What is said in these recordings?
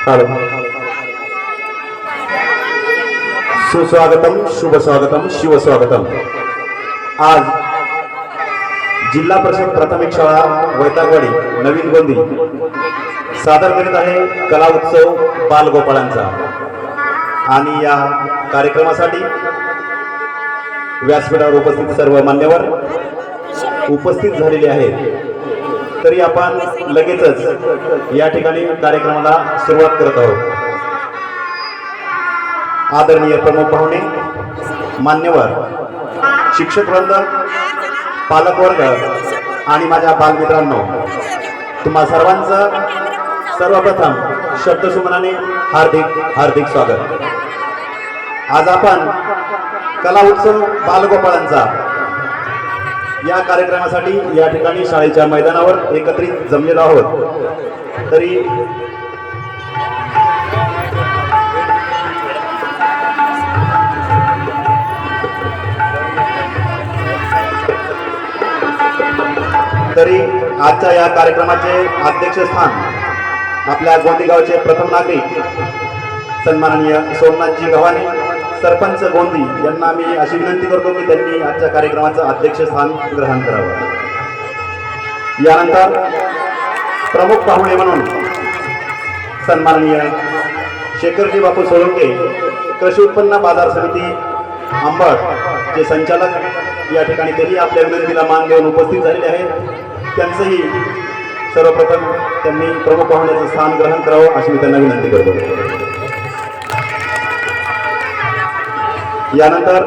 Hello. सुस्वागतम, शुभ स्वागतम, शिव स्वागतम. आज जिल्हा परिषद प्राथमिक शाळा वैतागवाडी नवीन गोंदी सादर करीत आहे कला उत्सव बालगोपाळांचा. आणि या कार्यक्रमासाठी व्यासपीठावर उपस्थित सर्व मान्यवर उपस्थित झालेले आहेत. तरी आपण लगेचच या ठिकाणी कार्यक्रमाला सुरुवात करत आहोत. आदरणीय प्रमुख पाहुणे, मान्यवर, शिक्षक वृंद, पालकवर्ग आणि माझ्या बालमित्रांनो, तुम्हा सर्वांचं सर्वप्रथम शब्दसुमनाने हार्दिक हार्दिक स्वागत. आज आपण कला उत्सव बालगोपाळांचा या कार्यक्रमासाठी या ठिकाणी शाळेच्या मैदानावर एकत्रित जमलेलो आहोत. तरी आजच्या या कार्यक्रमाचे अध्यक्षस्थान आपल्या गोंदी गावचे प्रथम नागरिक सन्माननीय सोमनाथजी गव्हाणे, सरपंच गोंदी यांना मी अशी विनंती करतो की त्यांनी आजच्या कार्यक्रमाचं अध्यक्षस्थान ग्रहण करावं. यानंतर प्रमुख पाहुणे म्हणून सन्माननीय शेखरजी बापू सोळंके, कृषी उत्पन्न बाजार समिती अंबड चे संचालक या ठिकाणी तेही आपल्या विनंतीला मान देऊन उपस्थित झालेले आहेत. त्यांचंही सर्वप्रथम त्यांनी प्रमुख पाहुण्याचं स्थान ग्रहण करावं अशी मी त्यांना विनंती करतो. यानंतर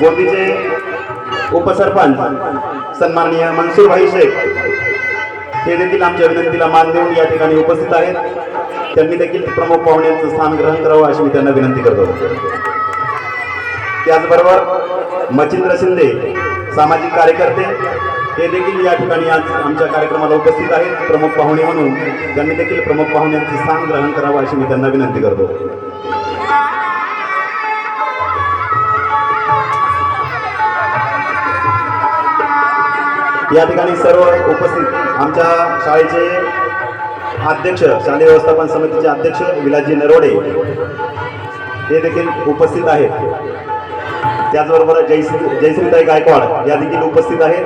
गोंदीचे उपसरपंच सन्माननीय मनसूरभाई शेख हे देखील आमच्या विनंतीला मान देऊन या ठिकाणी उपस्थित आहेत. त्यांनी देखील प्रमुख पाहुण्यांचं स्थान ग्रहण करावं अशी मी त्यांना विनंती करतो. त्याचबरोबर मच्छिंद्र शिंदे सामाजिक कार्यकर्ते हे देखील या ठिकाणी आज आमच्या कार्यक्रमाला उपस्थित आहेत प्रमुख पाहुणे म्हणून. त्यांनी देखील प्रमुख पाहुण्यांचं स्थान ग्रहण करावं अशी मी त्यांना विनंती करतो. या ठिकाणी सर्व उपस्थित आमच्या शाळेचे अध्यक्ष, शालेय व्यवस्थापन समितीचे अध्यक्ष विलासजी नरोडे हे देखील उपस्थित आहेत. त्याचबरोबर जयश्रीताई गायकवाड या देखील उपस्थित आहेत.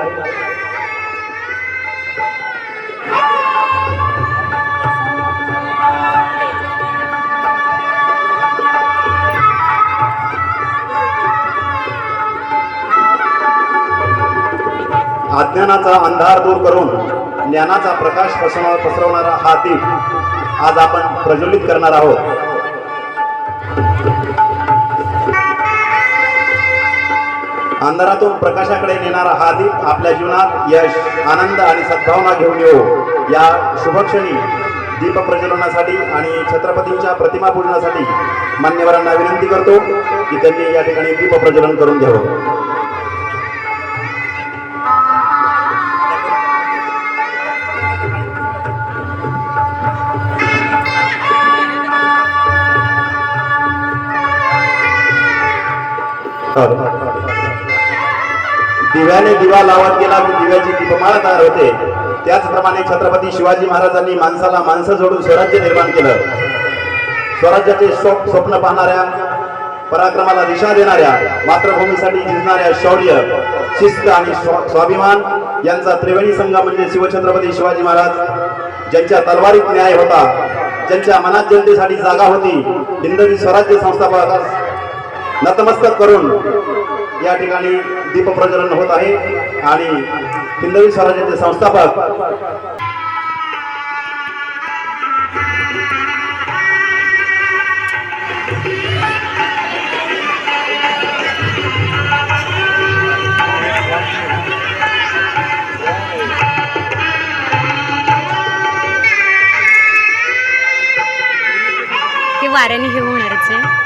अज्ञानाचा अंधार दूर करून ज्ञानाचा प्रकाश पसरवणारा हा दीप आज आपण प्रज्वलित करणार आहोत. अंधारातून प्रकाशाकडे नेणारा हा दीप आपल्या जीवनात यश, आनंद आणि सद्भावना घेऊन येऊ. या शुभक्षणी दीप प्रज्वलनासाठी आणि छत्रपतींच्या प्रतिमा पूजनासाठी मान्यवरांना विनंती करतो की त्यांनी या ठिकाणी दीप प्रज्वलन करून घ्यावं. दिव्याने दिवा लावत गेला की दिव्याची दीपमाळ तयार होते. त्याचप्रमाणे छत्रपती शिवाजी महाराजांनी माणसाला माणसं जोडून स्वराज्य निर्माण केलं. स्वराज्याचे स्वप्न पाहणाऱ्या, पराक्रमाला दिशा देणाऱ्या, मातृभूमीसाठी झिजणाऱ्या शौर्य, शिस्त आणि स्वाभिमान यांचा त्रिवेणी संगम म्हणजे शिवछत्रपती शिवाजी महाराज, ज्यांच्या तलवारीत न्याय होता, ज्यांच्या मनात जनतेसाठी जागा होती. हिंदवी स्वराज्य संस्थापकास नतमस्तक करून या ठिकाणी दीप प्रज्वलन होत आहे. आणि हिंदवी स्वराज्याचे संस्थापक ते वाऱ्याने हे होणारच आहे.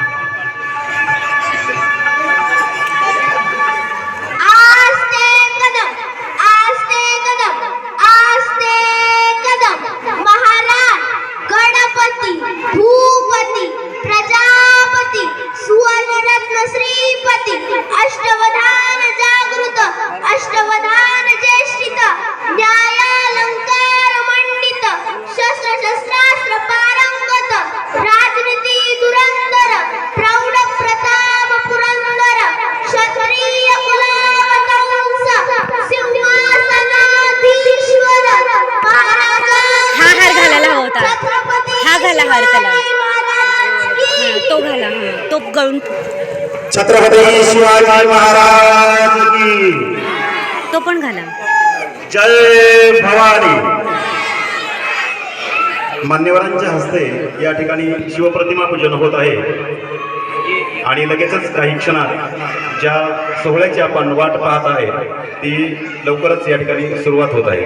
भूपती, प्रजापती, सुवर्णरत्न श्रीपती, अष्टवधान जागृत, अष्टवधान ज्येष्ठित, न्यायालंकार मंडित, तो घाला हा तो गळून छत्रपती शिवाजी महाराज की तो पण घाला. जय भवानी. मान्यवरांच्या हस्ते या ठिकाणी शिवप्रतिमा पूजन होत आहे आणि लगेचच काही क्षणात ज्या सोहळ्याची आपण वाट पाहत आहे ती लवकरच या ठिकाणी सुरुवात होत आहे.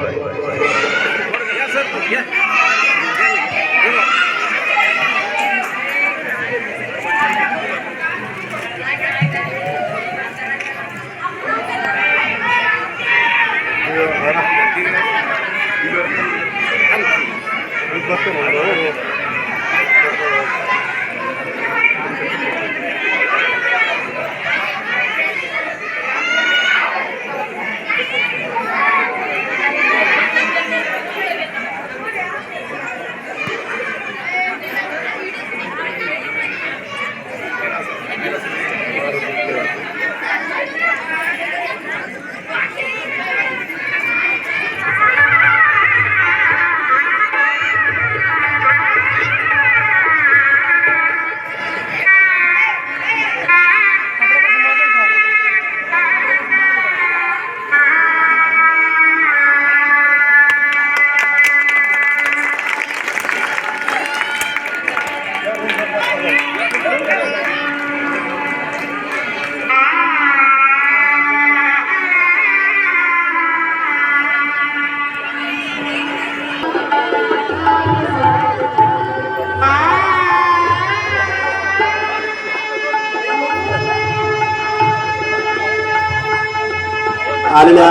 आलेल्या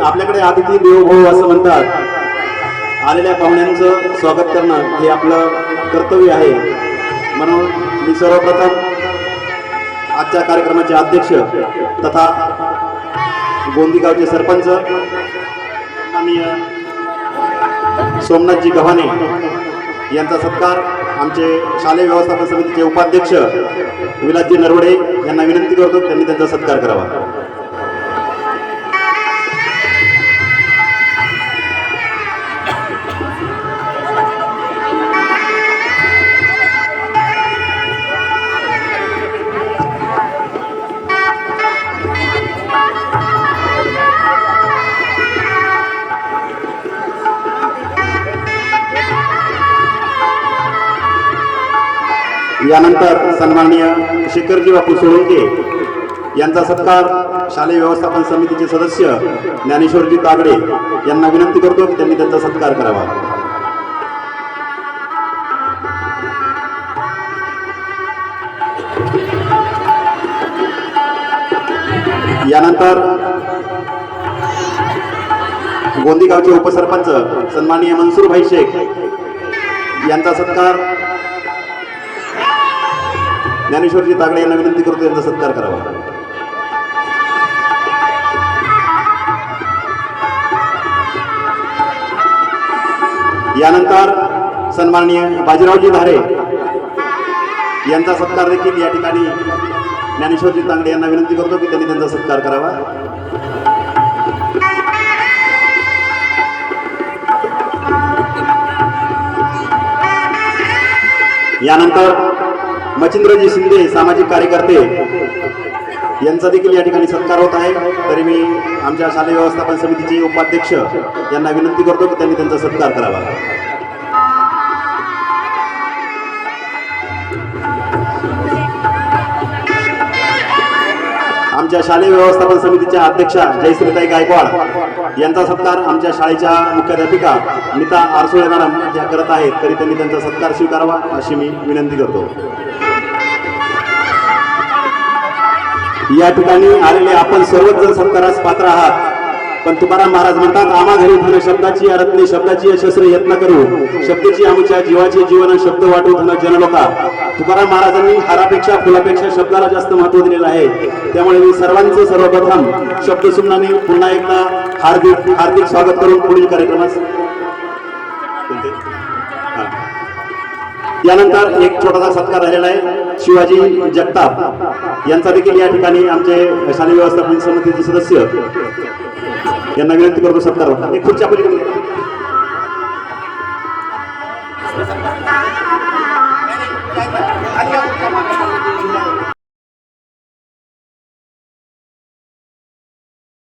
आपल्याकडे अतिथी देवो भव असं म्हणतात. आलेल्या पाहुण्यांचं स्वागत करणं हे आपलं कर्तव्य आहे. म्हणून मी सर्वप्रथम आजच्या कार्यक्रमाचे अध्यक्ष तथा गोंदी गावचे सरपंच माननीय सोमनाथजी गव्हाणे यांचा सत्कार आमचे शालेय व्यवस्थापन समितीचे उपाध्यक्ष विलासजी नरवडे यांना विनंती करतो त्यांनी त्यांचा सत्कार करावा. यानंतर सन्माननीय शेखरजी बापू सोळंके यांचा सत्कार शालेय व्यवस्थापन समितीचे सदस्य ज्ञानेश्वरजी तागडे यांना विनंती करतो की त्यांनी त्यांचा सत्कार करावा. यानंतर गोंदी गावचे उपसरपंच सन्माननीय मनसूरभाई शेख यांचा सत्कार ज्ञानेश्वरजी तागडे यांना विनंती करतो यांचा सत्कार करावा. यानंतर सन्माननीय बाजीरावजी धारे यांचा सत्कार देखील या ठिकाणी ज्ञानेश्वरजी तांगडे यांना विनंती करतो की त्यांनी त्यांचा सत्कार करावा. यानंतर मच्छिंद्रजी शिंदे सामाजिक कार्यकर्ते यांचा देखील या ठिकाणी सत्कार होत आहे. तरी मी आमच्या शालेय व्यवस्थापन समितीचे उपाध्यक्ष यांना विनंती करतो की त्यांनी त्यांचा सत्कार करावा. आमच्या शालेय व्यवस्थापन समितीच्या अध्यक्षा जयश्रीताई गायकवाड यांचा सत्कार आमच्या शाळेच्या मुख्याध्यापिका नीता आरसोळे मॅडम ज्या करत आहेत तरी त्यांनी त्यांचा सत्कार स्वीकारावा अशी मी विनंती करतो. या ठिकाणी आलेले आपण सर्वच जण सत्कारास पात्र आहात. पण तुकाराम महाराज म्हणतात आम्हा घरी धन शब्दाची अरत्ने शब्दाची यशस्वी यत्न करू शब्दाची आमच्या जीवाचे जीवन शब्द वाटू धन जनलोका. तुकाराम महाराजांनी हारापेक्षा फुलापेक्षा शब्दाला जास्त महत्व दिलेलं आहे. त्यामुळे मी सर्वांचं सर्वप्रथम शब्दसुमनाने पुन्हा एकदा हार्दिक हार्दिक स्वागत करून पुढील कार्यक्रमास. यानंतर एक छोटासा सत्कार झालेला आहे. शिवाजी जगताप यांचा देखील या ठिकाणी आमचे शालेय व्यवस्थापन समितीचे सदस्य यांना विनंती करतो सत्कार. एक खुर्च्या पलीकडे आणि या